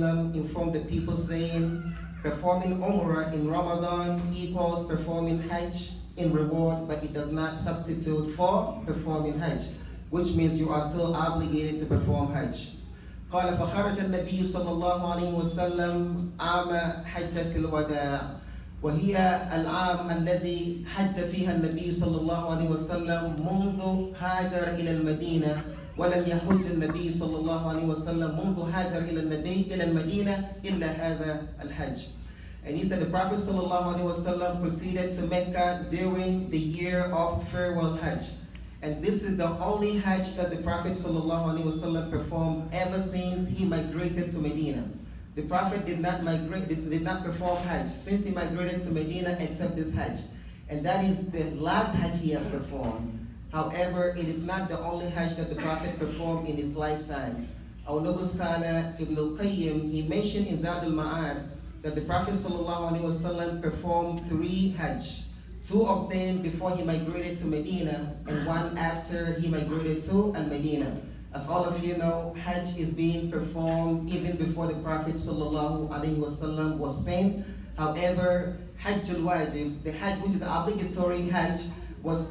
informed the people saying, performing Umrah in Ramadan equals performing Hajj in reward, but it does not substitute for performing Hajj, which means you are still obligated to perform Hajj. قال فخرج النبي صلى الله عليه وسلم عام حجة الوداع وهي العام الذي حج فيها النبي صلى الله عليه وسلم منذ هاجر إلى المدينة ولم يحج النبي صلى الله عليه وسلم منذ هاجر إلى المدينة إلا هذا الحج. And he said the Prophet صلى الله عليه وسلم proceeded to Mecca during the year of farewell Hajj. And this is the only Hajj that the Prophet ﷺ performed ever since he migrated to Medina. The Prophet did not perform Hajj since he migrated to Medina except this Hajj. And that is the last Hajj he has performed. However, it is not the only Hajj that the Prophet performed in his lifetime. Our noble scholar Ibn al-Qayyim, he mentioned in Zad al-Ma'ad that the Prophet ﷺ performed 3 Hajj. 2 of them before he migrated to Medina, and 1 after he migrated to Al-Medina. As all of you know, Hajj is being performed even before the Prophet ﷺ was sent. However, Hajj al-Wajib, the Hajj which is the obligatory Hajj, was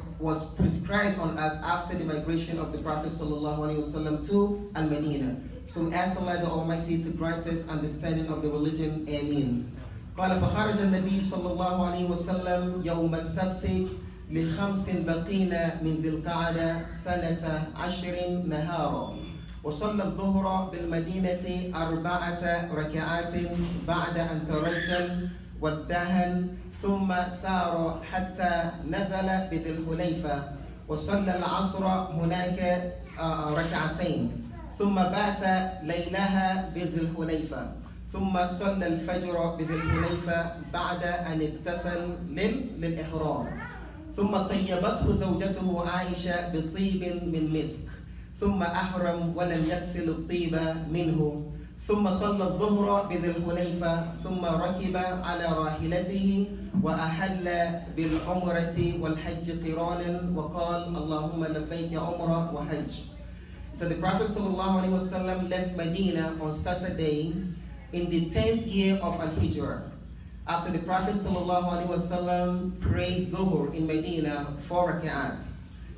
prescribed on us after the migration of the Prophet ﷺ to Al-Medina. So we ask Allah the Almighty to grant us understanding of the religion. Ameen. قال فخرج النبي صلى الله عليه وسلم يوم السبت ل5 بقين من ذي القعدة سنة 10 نهارا وصلى الظهر بالمدينة 4 ركعات بعد أن ترجل وادهن ثم سار حتى نزل بذي الحليفة وصلى العصر هناك 2 ثم بات ليلها بذي الحليفة ثم صلى الفجر بذي الحليفة بعد أن اغتسل للإحرام ثم طيبته زوجته عائشة بطيب من مسك ثم أحرم ولم يغسل الطيب منه ثم صلى الظهر بذي الحليفة ثم ركب على راحلته وأحل بالعمرة والحج قرانا وقال اللهم لبيك عمرة وحج. So the Prophet ﷺ left Medina on Saturday in the 10th year of Al-Hijrah. After the Prophet ﷺ prayed Dhuhr in Medina 4 rak'at,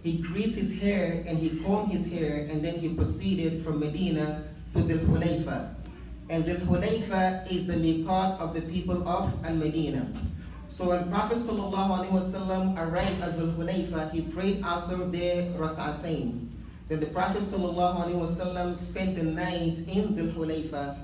he greased his hair and he combed his hair, and then he proceeded from Medina to Dhul Hulayfa. And Dhul Hulayfa is the miqat of the people of Al-Medina. So when Prophet ﷺ arrived at Dhul Hulayfa, he prayed Asr there rak'atain. Then the Prophet ﷺ spent the night in Dhul Hulayfa.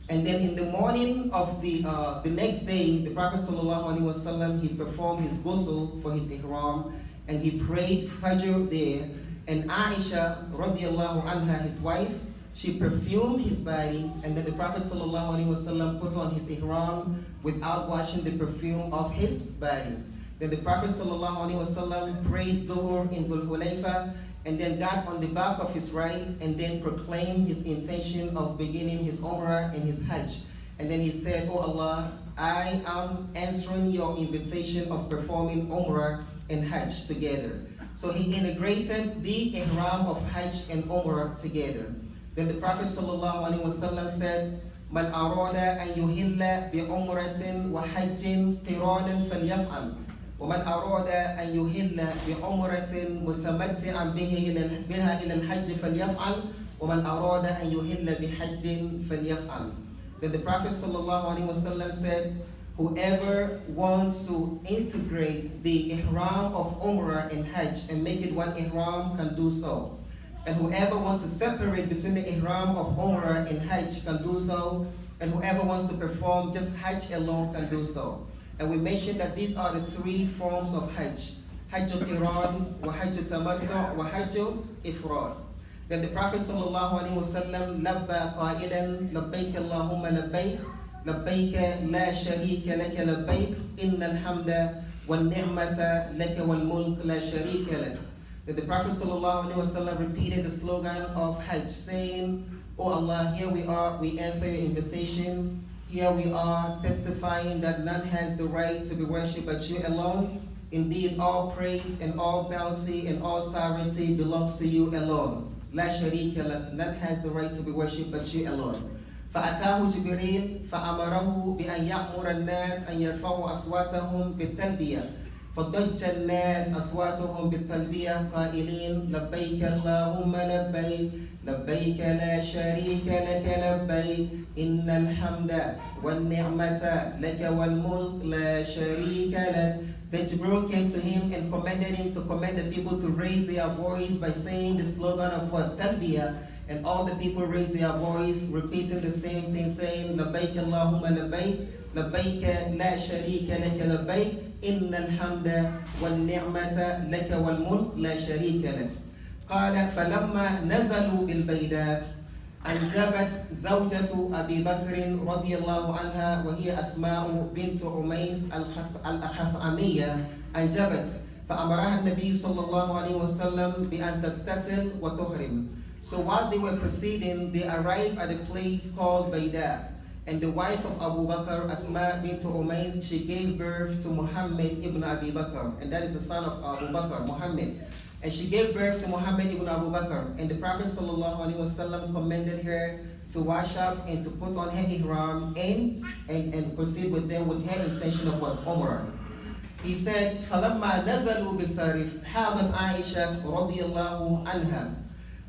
And then in the morning of the next day, the Prophet ﷺ, he performed his ghusl for his ihram, and he prayed Fajr there. And Aisha radiallahu anha, his wife, she perfumed his body, and then the Prophet ﷺ put on his ihram without washing the perfume of his body. Then the Prophet ﷺ prayed Dhuhr in Dhul Hulayfa, and then got on the back of his right and then proclaimed his intention of beginning his Umrah and his Hajj. And then he said, "Oh Allah, I am answering your invitation of performing Umrah and Hajj together." So he integrated the Ihram of Hajj and Umrah together. Then the Prophet ﷺ said, "Man arada an yuhilla bi umratin wa hajjin qiranan falyaf'al. ومن أراد أن يهل بعمرة متمتعا بها إلى الحج فليفعل ومن أراد أن يهل بحج فليفعل." Then the Prophet ﷺ said, whoever wants to integrate the ihram of Umrah and Hajj and make it one ihram can do so. And whoever wants to separate between the ihram of Umrah and Hajj can do so. And whoever wants to perform just Hajj alone can do so. And we mentioned that these are the 3 forms of Hajj: Hajj al-Qiran, wa Hajj al-Tamattu', wa Hajj al-Ifrad. Then the Prophet ﷺ labba qailan labbaik Allahumma labbaik labbaik la sharika laka labbaik innal hamda wal ni'mata laka wal mulk la sharika lak. Then the Prophet ﷺ repeated the slogan of Hajj, saying, "Oh Allah, here we are, we answer your invitation. Here we are testifying that none has the right to be worshipped but you alone. Indeed, all praise and all bounty and all sovereignty belongs to you alone. La sharika lak, none has the right to be worshipped but you alone." فأتاه جبريل فأمره بأن يأمر الناس أن يرفعوا أصواتهم بالتلبية فضج الناس أصواتهم بالتلبية قائلين لبيك اللهم لبيك لبيك لا شريك لك لبيك إن الحمد والنعمة لك والملك لا شريك لك. Then Jibril came to him and commanded him to command the people to raise their voice by saying the slogan of what? Talbiyah. And all the people raised their voice, repeating the same thing, saying, لبيك اللهم لبيك لبيك لا شريك لك لبيك إن الحمد والنعمة لك والملك لا شريك لك. قال فلما نزلوا بالبيداء أنجبت زوجة أبي بكر رضي الله عنها وهي أسماء بنت عميس الأخثعمية أنجبت فأمرها النبي صلى الله عليه وسلم بأن تغتسل وتحرم. So while they were proceeding, they arrived at a place called Bayda. And the wife of Abu Bakr, Asma bint Umays, she gave birth to Muhammad ibn Abi Bakr. And that is the son of Abu Bakr, Muhammad. And she gave birth to Muhammad ibn Abu Bakr. And the Prophet ﷺ commanded her to wash up and to put on her ihram and proceed with them with her intention of what? Umrah. He said, فَلَمَّا نَزَلُوا بِالصَّرِفِ حَاضَتْ عَائِشَةُ رَضِيَ اللَّهُ عَنْهَا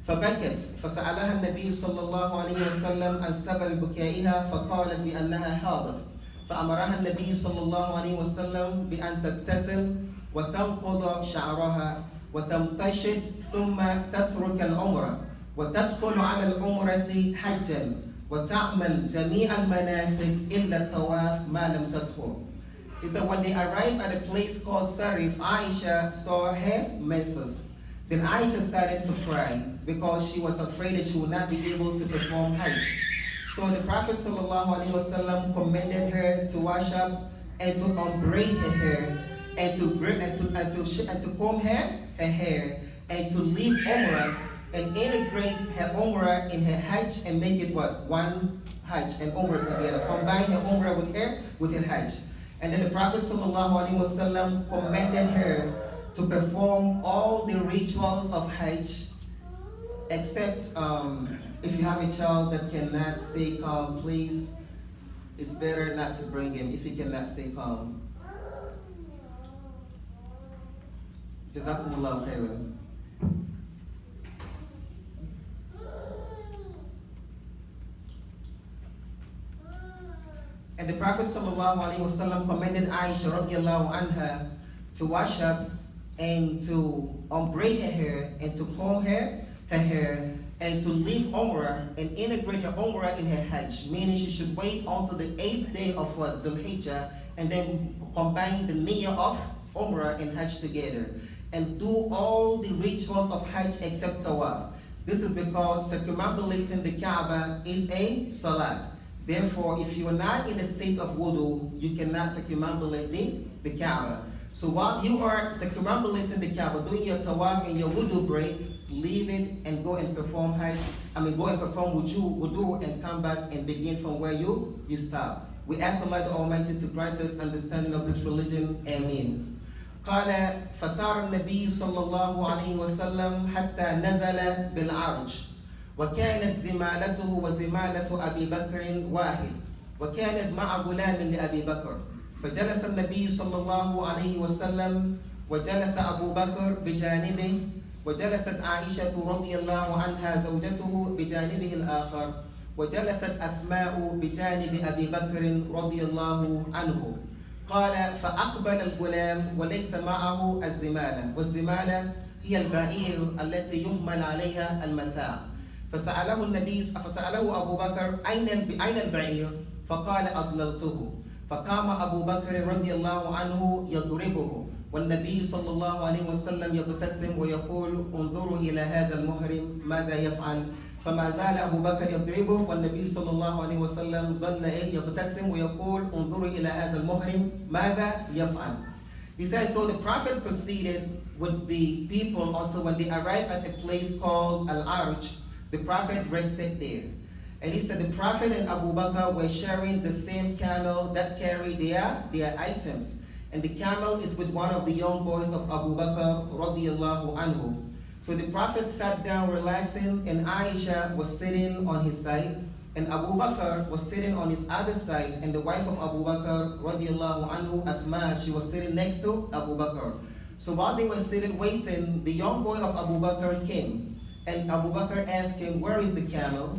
فبكت فسألها النبي صلى الله عليه وسلم عن سبب بكائها فقالت بأنها حاضت فأمرها النبي صلى الله عليه وسلم بأن تغتسل وتنقض شعرها وتمتشط ثم تترك العمرة وتدخل على العمرة حجا وتعمل جميع المناسك إلا الطواف ما لم تدخل. He said when they arrived at a place called Sarif, Aisha saw her menses. Then Aisha started to cry because she was afraid that she would not be able to perform Hajj. So the Prophet ﷺ commanded her to wash up and to unbraid her hair and to comb her hair and to leave Umrah and integrate her Umrah in her Hajj and make it what? One Hajj and Umrah together. Combine her Umrah with her Hajj. And then the Prophet ﷺ commanded her to perform all the rituals of Hajj, except if you have a child that cannot stay calm, please, it's better not to bring him if he cannot stay calm. Jazakumullahu khairan. And the Prophet ﷺ commanded Aisha radiallahu anha to wash up and to unbraid her hair and to comb her hair and to leave Umrah and integrate her Umrah in her Hajj, meaning she should wait until the 8th day of Dhul Hijjah and then combine the niyyah of Umrah and Hajj together and do all the rituals of Hajj except Tawaf. This is because circumambulating the Kaaba is a Salat. Therefore, if you are not in a state of wudu, you cannot circumambulate the Kaaba. So while you are circumambulating the Kaaba, doing your tawaf and your wudu break, leave it and go and perform Hajj. Go and perform wudu and come back and begin from where you stop. We ask Allah the Almighty to grant us understanding of this religion. Ameen. قال فسار النبي صلى الله عليه وسلم حتى نزل بالعرج وكانت زمالته وزمالة أبي بكر واحد وكانت مع غلام لأبي بكر فجلس النبي صلى الله عليه وسلم وجلس أبو بكر بجانبه وجلست عائشة رضي الله عنها زوجته بجانبه الآخر وجلست أسماء بجانب أبي بكر رضي الله عنه. قال فأقبل الغلام وليس معه الزمالة والزمالة هي البعير التي يحمل عليها المتاع فسأله أبو بكر أين البعير فقال أضللته فقام أبو بكر رضي الله عنه يضربه والنبي صلى الله عليه وسلم يبتسم ويقول انظروا إلى هذا المحرم ماذا يفعل فما زال أبو بكر يضربه والنبي صلى الله عليه وسلم ظل يبتسم ويقول انظروا إلى هذا المحرم ماذا يفعل. He says, so the Prophet proceeded with the people until when they arrived at a place called Al-Arj, the Prophet rested there. And he said the Prophet and Abu Bakr were sharing the same camel that carried their items. And the camel is with one of the young boys of Abu Bakr radiyallahu anhu. So the Prophet sat down relaxing and Aisha was sitting on his side. And Abu Bakr was sitting on his other side, and the wife of Abu Bakr, radiallahu anhu, Asma, she was sitting next to Abu Bakr. So while they were sitting waiting, the young boy of Abu Bakr came. And Abu Bakr asked him, where is the camel?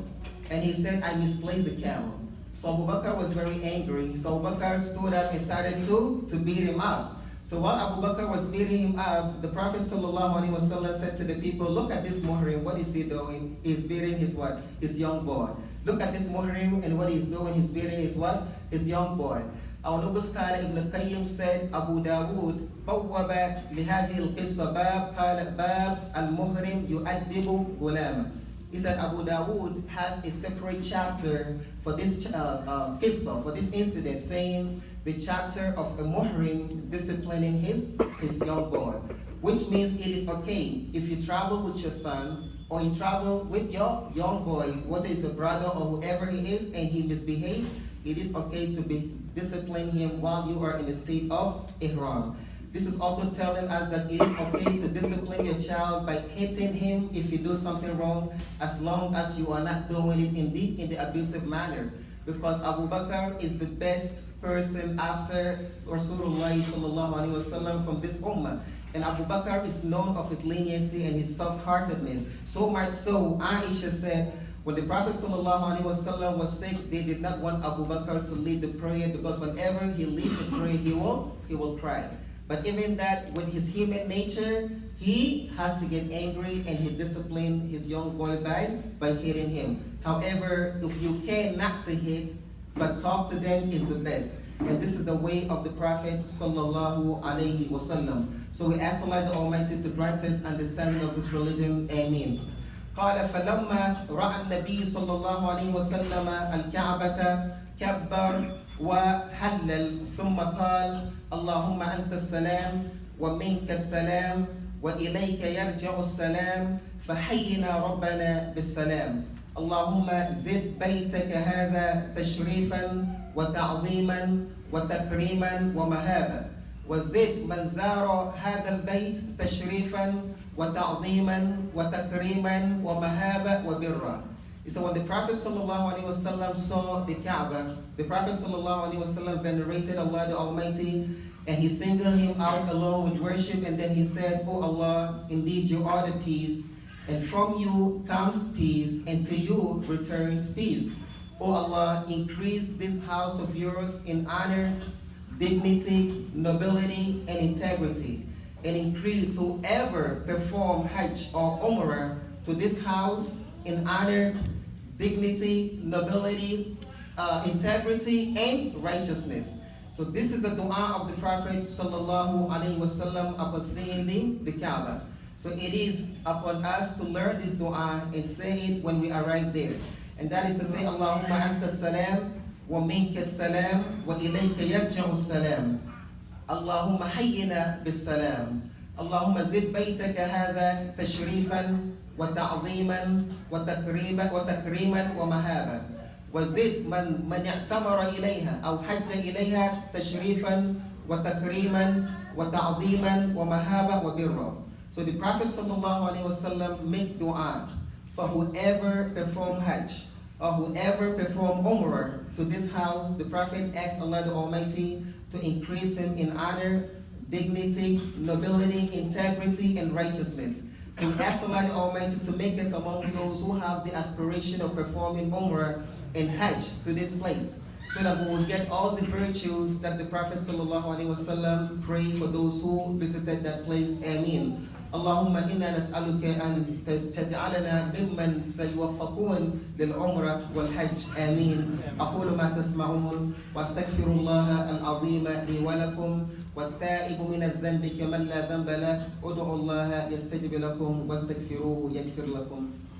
And he said, I misplaced the camel. So Abu Bakr was very angry. So Abu Bakr stood up and started to beat him up. So while Abu Bakr was beating him up, the Prophet ﷺ said to the people, look at this muhrim, what is he doing? He's beating his what? His young boy. Look at this muhrim and what he's doing, he's beating his what? His young boy. Our noble scholar Ibn Qayyim said, Abu Dawood بوّب لهذه القصة باب قال باب المهرم يؤدب غلامه. He said Abu Dawood has a separate chapter for this qissa, for this incident, saying the chapter of a muhrim disciplining his young boy, which means it is okay if you travel with your son or you travel with your young boy, whether it's a brother or whoever he is, and he misbehaves, it is okay to discipline him while you are in the state of ihram. This is also telling us that it is okay to discipline your child by hitting him if you do something wrong, as long as you are not doing it in the abusive manner. Because Abu Bakr is the best person after Rasulullah sallallahu alaihi wasallam from this ummah. And Abu Bakr is known of his leniency and his soft-heartedness. So much so, Aisha said, when the Prophet ﷺ was sick, they did not want Abu Bakr to lead the prayer, because whenever he leads the prayer, he will cry. But even that, with his human nature, he has to get angry, and he disciplined his young boy by hitting him. However, if you care not to hit, but talk to them, is the best. And this is the way of the Prophet ﷺ. So we ask Allah the Almighty to grant us understanding of this religion. Ameen. قال فلما رأى النبي صلى الله عليه وسلم الكعبة كبر وهلل ثم قال اللهم أنت السلام ومنك السلام وإليك يرجع السلام فحينا ربنا بالسلام اللهم زد بيتك هذا تشريفا وتعظيما وتكريما ومهابة وزد من زار هذا البيت تشريفا وتعظيما وتكريما ومهابة وبرا. So when the Prophet ﷺ saw the Kaaba, the Prophet ﷺ venerated Allah the Almighty, and he singled him out alone with worship, and then he said, "O Allah, indeed you are the peace, and from you comes peace, and to you returns peace. O Allah, increase this house of yours in honor, dignity, nobility, and integrity, and increase whoever perform Hajj or Umrah to this house in honor, dignity, nobility, integrity, and righteousness." So this is the dua of the Prophet sallallahu alaihi wasallam upon seeing the Kaaba. So it is upon us to learn this dua and say it when we arrive there. And that is to say, Allahumma anta salam wa minka salam wa ilayka yarja'u salam. Allahumma hayyina bis salam. Allahumma zid baytaka hadha tashrifan wa ta'ziman wa takriman wa mahaba. وزد من اعتمر إليها أو حج إليها تشريفا وتكريما وتعظيما ومهابة وبرا. So the Prophet ﷺ make dua for whoever perform Hajj or whoever perform Umrah to this house. The Prophet asks Allah the Almighty to increase him in honor, dignity, nobility, integrity, and righteousness. So we ask Allah the Almighty to make us among those who have the aspiration of performing Umrah and Hajj to this place, so that we will get all the virtues that the Prophet ﷺ prayed for those who visited that place. Ameen. اللهم إنا نسألك أن تجعلنا ممن سيوفقون للعمرة والحج. آمين. أقول ما تسمعون وأستغفر الله العظيم لي ولكم والتائب من الذنب كمن لا ذنب له ادعوا الله يستجب لكم واستغفروه يغفر لكم.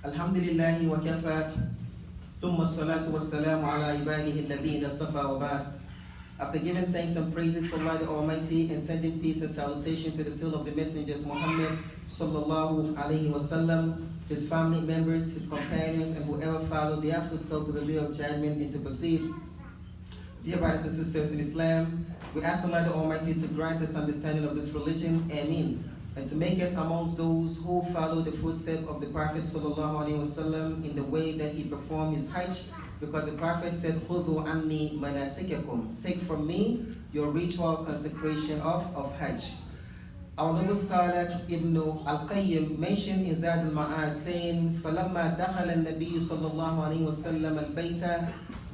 الحمد لله وكفى ثم الصلاة والسلام على عباده الذين اصطفى وبعد. After giving thanks and praises to Allah the Almighty and sending peace and salutation to the seal of the messengers Muhammad sallallahu alaihi wasallam, his family members, his companions, and whoever followed their footsteps to the day of judgment and to proceed. Dear brothers and sisters in Islam, we ask Allah the Almighty to grant us understanding of this religion, Ameen, and to make us amongst those who follow the footsteps of the Prophet sallallahu alaihi wasallam in the way that he performed his Hajj, because the Prophet said, "Khudhu anni manasikakum," take from me your ritual consecration of Hajj. Our noble scholar Ibn al-Qayyim mentioned in Zad al-Ma'ad saying, فَلَمَّا دَخَلَ النَّبِيُّ صلى الله عليه وسلم البيت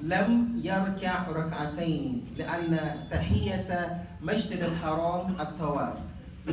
لم يركع ركعتين لأن تحية مسجد الحرام الطواف.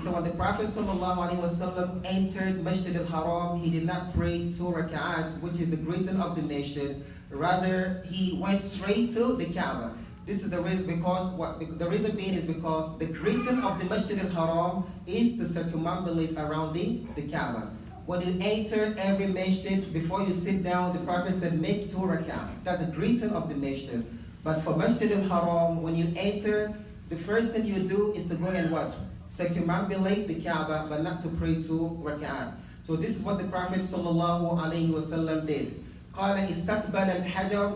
So when the Prophet ﷺ entered Masjid al-Haram, he did not pray 2 rak'at, which is the greeting of the masjid. Rather, he went straight to the Kaaba. This is the reason the reason being is because the greeting of the Masjid al-Haram is to circumambulate around the Kaaba. When you enter every masjid, before you sit down, the Prophet said, make 2 rak'at. That's the greeting of the masjid. But for Masjid al-Haram, when you enter, the first thing you do is to go and what? Circumambulate the Kaaba, but not to pray 2 rak'at. So this is what the Prophet sallallahu alaihi wasallam did. قال استقبل الحجر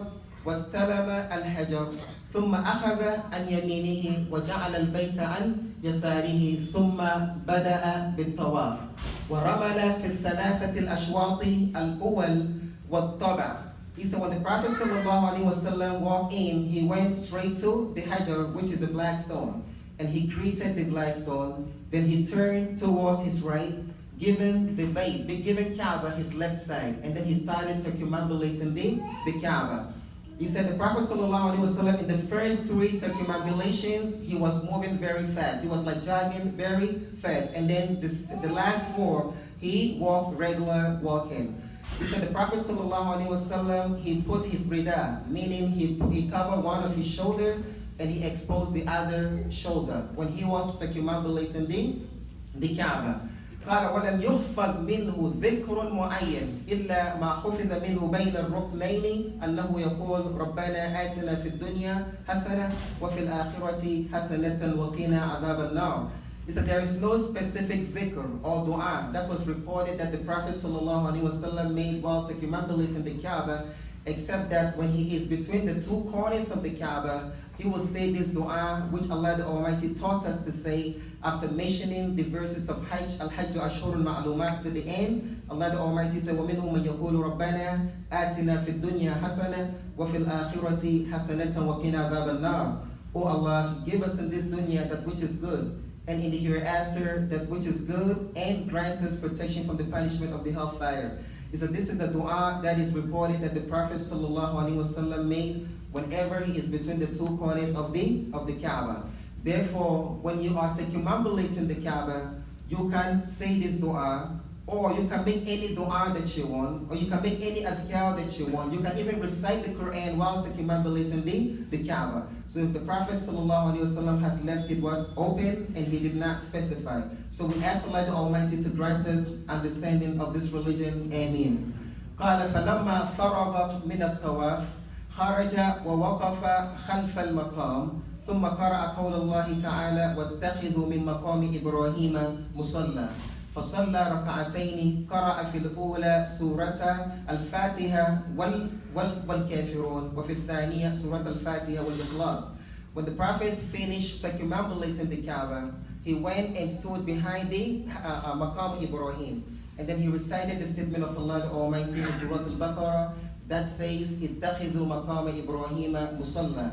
واستلم الحجر ثم أخذ عن يمينه وجعل البيت عن يساره ثم بدأ بالطواف ورمل في الثلاثة الأشواط الأول والطبع. He said when the Prophet ﷺ walked in, he went straight to the Hajar, which is the black stone, and he greeted the black stone. Then he turned towards his right, giving Kaaba his left side, and then he started circumambulating the Kaaba. He said the Prophet ﷺ in the first 3 circumambulations, he was moving very fast. He was like jogging very fast. And then the last 4, he walked regular walking. He said the Prophet ﷺ, he put his rida, meaning he covered one of his shoulder and he exposed the other shoulder when he was circumambulating the Kaaba. قال ولم يحفظ منه ذكر معين إلا ما حفظ منه بين الركنين أنه يقول ربنا آتنا في الدنيا حسنة وفي الآخرة حسنة وقنا عذاب النار. He said there is no specific dhikr or dua that was reported that the Prophet ﷺ made while circumambulating the Kaaba, except that when he is between the 2 corners of the Kaaba, he will say this dua which Allah the Almighty taught us to say after mentioning the verses of Hajj, Al-Hajj Ashhurul Ma'lumat to the end. Allah the Almighty said, وَمِنْهُمْ مَنْ يَقُولُ رَبَّنَا آتِنَا فِي الدُّنْيا حَسَنَةً وَفِي الْآخِرَةِ حَسَنَةً وَقِنَا عَذَابَ النَّارِ. Oh Allah, give us in this dunya that which is good, and in the hereafter that which is good, and grant us protection from the punishment of the hellfire. He said this is the dua that is reported that the Prophet ﷺ made whenever he is between the 2 corners of the Kaaba. Therefore, when you are circumambulating the Kaaba, you can say this dua, or you can make any dua that you want, or you can make any adhkar that you want. You can even recite the Quran while circumambulating the Kaaba. So the Prophet ﷺ has left it open, and he did not specify. So we ask Allah the Almighty to grant us understanding of this religion. Ameen. قال فلما فرغ من الطواف خرج ووقف خلف المقام ثم قرأ قول الله تعالى واتخذوا من مقام إبراهيم مصلى فصلى ركعتين قرأ في الأولى سورة الفاتحة والكافرون وفي الثانية سورة الفاتحة والإخلاص. When the Prophet finished circumambulating the Kaaba, he went and stood behind the Maqam Ibrahim, and then he recited the statement of Allah the Almighty in Surah Al-Baqarah that says اتخذوا مقام إبراهيم مصلى.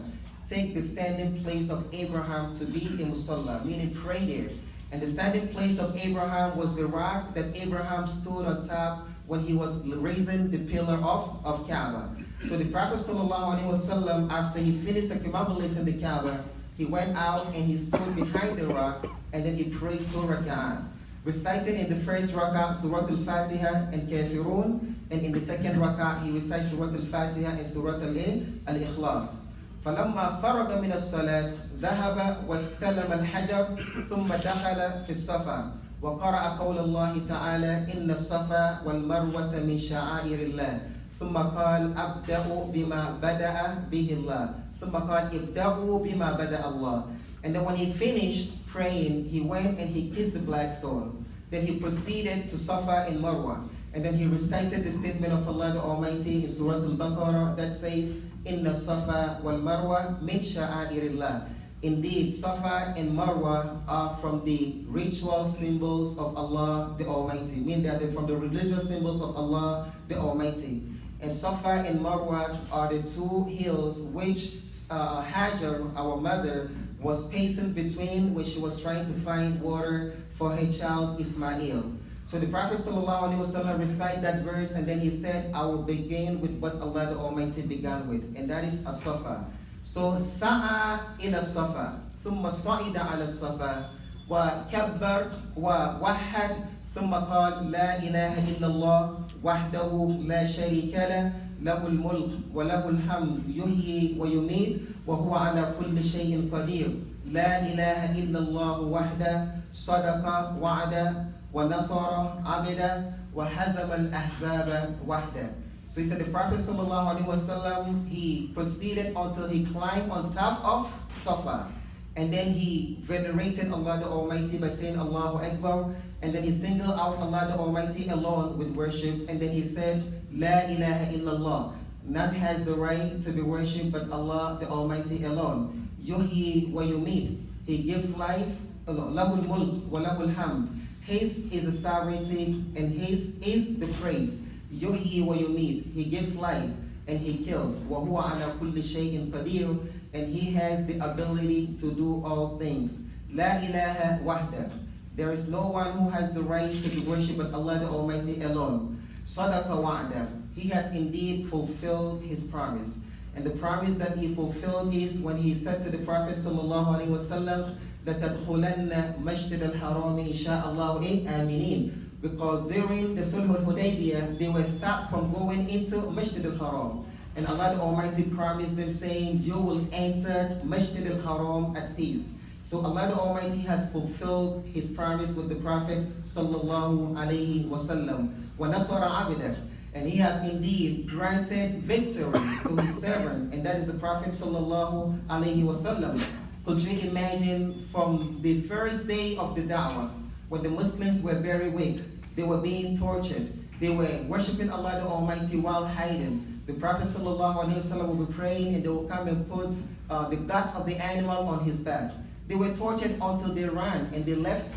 Take the standing place of Abraham to be a musalla, meaning pray there. And the standing place of Abraham was the rock that Abraham stood on top when he was raising the pillar of Kaaba. So the Prophet ﷺ, after he finished circumambulating the Kaaba, he went out and he stood behind the rock, and then he prayed 2 rak'at, reciting in the first rak'at Surah Al-Fatiha and Kafirun, and in the second rak'at he recited Surah Al-Fatiha and Surah Al-Ikhlas. فلما فرغ من الصلاة ذهب واستلم الحجر ثم دخل في الصفا وقرأ قول الله تعالى إن الصفا والمروة من شعائر الله ثم قال أبدأ بما بدأ به الله ثم قال ابدأوا بما بدأ الله. And then when he finished praying, he went and he kissed the black stone. Then he proceeded to Safa and Marwa. And then he recited the statement of Allah the Almighty in Surah Al-Baqarah that says, Inna Safa wal Marwa min sha'airillah. Indeed, Safa and Marwa are from the ritual symbols of Allah the Almighty. Meaning that they're from the religious symbols of Allah the Almighty. And Safa and Marwa are the two hills which Hajar, our mother, was pacing between when she was trying to find water for her child Ismail. So the Prophet ﷺ recited that verse, and then he said, I will begin with what Allah the Almighty began with, and that is as-Safa. So sa'a ila safa, thumma sa'ida ala safa, wa kabbar wa wahad, thumma qal la ilaha illallah wahdahu la sharika lah, lahu al-mulk wa lahu al-hamd yuhyi wa yumit wa huwa ala kulli shay'in qadir. La ilaha illallah wahda sadaqa wa'ada wa nasara abida wa hazama al-ahzaba wahda. So he said the Prophet ﷺ, he proceeded until he climbed on top of Safa. And then he venerated Allah the Almighty by saying Allahu Akbar. And then he singled out Allah the Almighty alone with worship. And then he said, La ilaha illallah. None has the right to be worshipped but Allah the Almighty alone. Yuhyi wa yumit. He gives life. Lahul mulk wa lahul hamd. His is the sovereignty and his is the praise. Yuhyi wa yumit. He gives life and he kills. Wa huwa ala kulli shay'in qadir. And he has the ability to do all things. La ilaha wahda. There is no one who has the right to be worshipped but Allah the Almighty alone. Sadaqa wa'da. He has indeed fulfilled his promise. And the promise that he fulfilled is when he said to the Prophet sallallahu alaihi wasallam, لَتَدْخُلَنَّ مَسْجِدَ الْحَرَامِ إِنْ شَاءَ اللَّهُ آمِنِينَ. Because during the Sulh al-Hudaybiyah, they were stopped from going into Masjid al-Haram. And Allah the Almighty promised them saying, you will enter Masjid al-Haram at peace. So Allah the Almighty has fulfilled his promise with the Prophet sallallahu alaihi wasallam. وَنَصَرَ عَبْدَهُ. And he has indeed granted victory to his servant, and that is the Prophet sallallahu alaihi wasallam. Could you imagine from the first day of the Dawah, when the Muslims were very weak, they were being tortured, they were worshipping Allah the Almighty while hiding. The Prophet ﷺ will be praying and they will come and put the guts of the animal on his back. They were tortured until they ran and they left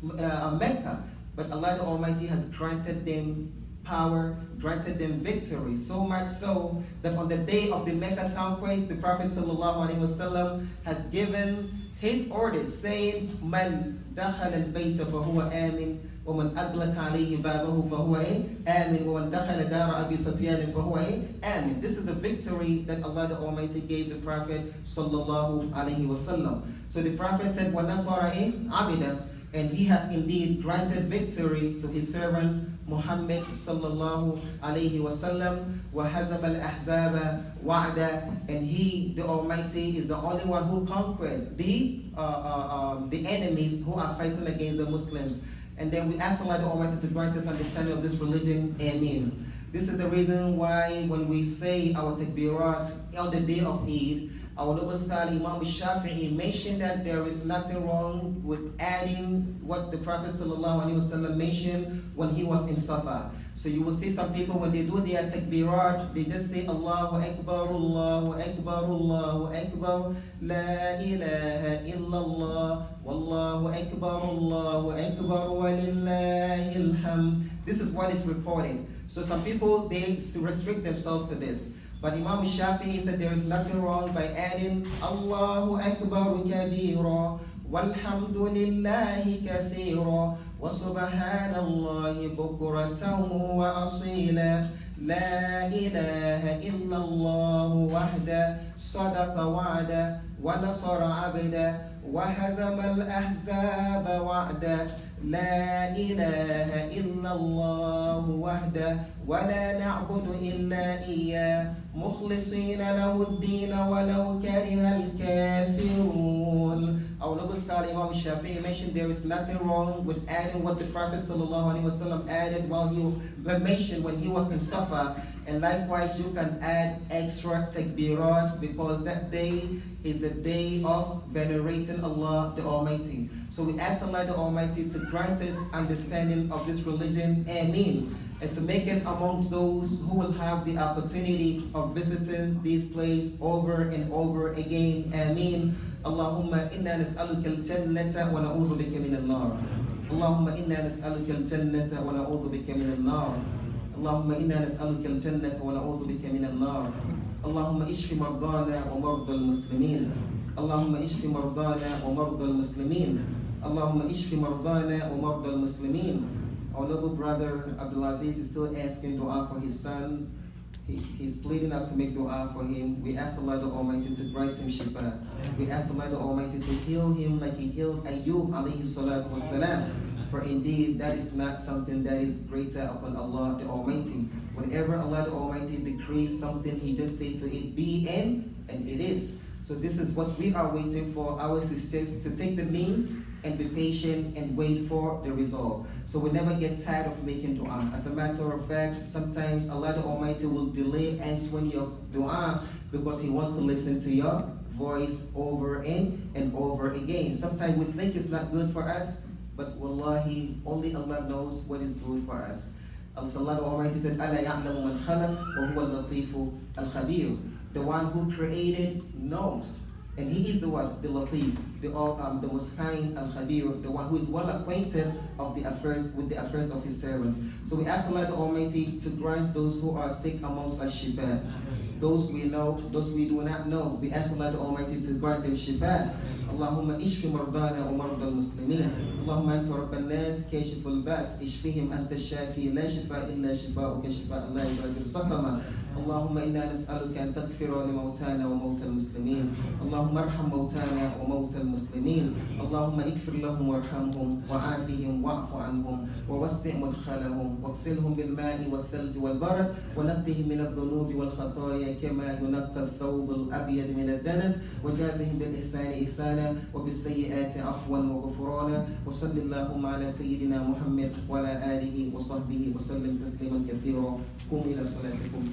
Mecca. But Allah the Almighty has granted them power, granted them victory, so much so that on the day of the Mecca conquest, the Prophet ﷺ has given his orders saying, Man دخل البيت فهو آمن ومن أغلق عليه بابه فهو آمن ومن دخل دار أبي سفيان فهو آمن. This is the victory that Allah the Almighty gave the Prophet sallallahu alaihi wasallam. So the Prophet said, وَنَصَرَ عَبِدًا. And he has indeed granted victory to his servant Muhammad sallallahu alaihi wasallam. وَحَزَمَ الْأَحْزَابَ وَعْدًا. And he, the Almighty, is the only one who conquered the enemies who are fighting against the Muslims. And then we ask Allah the Almighty to grant us understanding of this religion. Ameen. This is the reason why when we say our takbirat on the day of Eid, our noble scholar Imam Shafi'i mentioned that there is nothing wrong with adding what the Prophet ﷺ mentioned when he was in Safa. So you will see some people when they do their takbirat, they just say Allahu Akbar, Allahu Akbar, Allahu Akbar, La ilaha illallah, Wallahu Akbar, Allahu Akbar, Walillahil hamd. This is what is reported. So some people, they restrict themselves to this. But Imam Shafi'i said there is nothing wrong by adding Allahu Akbar kabira, walhamdulillahi kathira, wa subhanallahi bukratan wa asila, la ilaha illallah wahda, sadaqa wa'da, wa nasara abda, wa hazama al-ahzaba wa'da, la ilaha illallah wahda, ولا نعبد إلا إياه مخلصين له الدين ولو كره الكافرون. Our noble scholar Imam Shafi'i mentioned there is nothing wrong with adding what the Prophet ﷺ added while he mentioned when he was in Safa. And likewise, you can add extra takbirat because that day is the day of venerating Allah the Almighty. So we ask Allah the Almighty to grant us understanding of this religion, Ameen, and to make us amongst those who will have the opportunity of visiting this place over and over again, Ameen. Allahumma inna nas'aluka al-jannata wa na'udhu bika min al-nar. Allahumma inna nas'aluka al-jannata wa na'udhu bika min al-nar. اللهم إنا نسألك الجنة ونعوذ بك من النار. اللهم اشف مرضانا ومرضى المسلمين. اللهم اشف مرضانا ومرضى المسلمين. اللهم اشف مرضانا ومرضى المسلمين. Our noble brother Abdulaziz is still asking dua for his son. He's pleading us to make dua for him. We ask Allah the Almighty to grant him shifa. We ask Allah the Almighty to heal him like He healed Ayyub alayhi salatu wassalam. For indeed, that is not something that is greater upon Allah the Almighty. Whenever Allah the Almighty decrees something, He just says to it, be and it is. So this is what we are waiting for. Ours is just to take the means and be patient and wait for the result. So we never get tired of making dua. As a matter of fact, sometimes Allah the Almighty will delay answering your dua because He wants to listen to your voice over and over again. Sometimes we think it's not good for us, but wallahi, only Allah knows what is good for us. Allah the Almighty said, أَلَا يَعْلَمُ مَنْ خَلَقَ وَهُوَ اللَّطِيفُ الْخَبِيرُ. The one who created knows. And He is the one, the Latif, the most kind, Al-Khabir, the one who is well acquainted with the affairs of His servants. So we ask Allah the Almighty to grant those who are sick amongst us shifa. Those we know, those we do not know, we ask Allah the Almighty to grant them shifa. اللهم اشف مرضانا ومرضى المسلمين. اللهم انت رب الناس كاشف الباس اشفهم انت الشافي لا شفاء الا شفاؤك شفاء لا يغادر سقما. اللهم انا نسالك ان تغفر لموتانا وموتى المسلمين. اللهم ارحم موتانا وموتى المسلمين. اللهم اغفر لهم وارحمهم وعافهم واعف عنهم ووسع مدخلهم واغسلهم بالماء والثلج والبرد ونقهم من الذنوب والخطايا كما ينقى الثوب الابيض من الدنس وجازهم بالاحسان احسانا وبالسيئات عفوا وغفرانا. وصل اللهم على سيدنا محمد وعلى آله وصحبه وسلم تسليما كثيرا. قوموا إلى صلاتكم.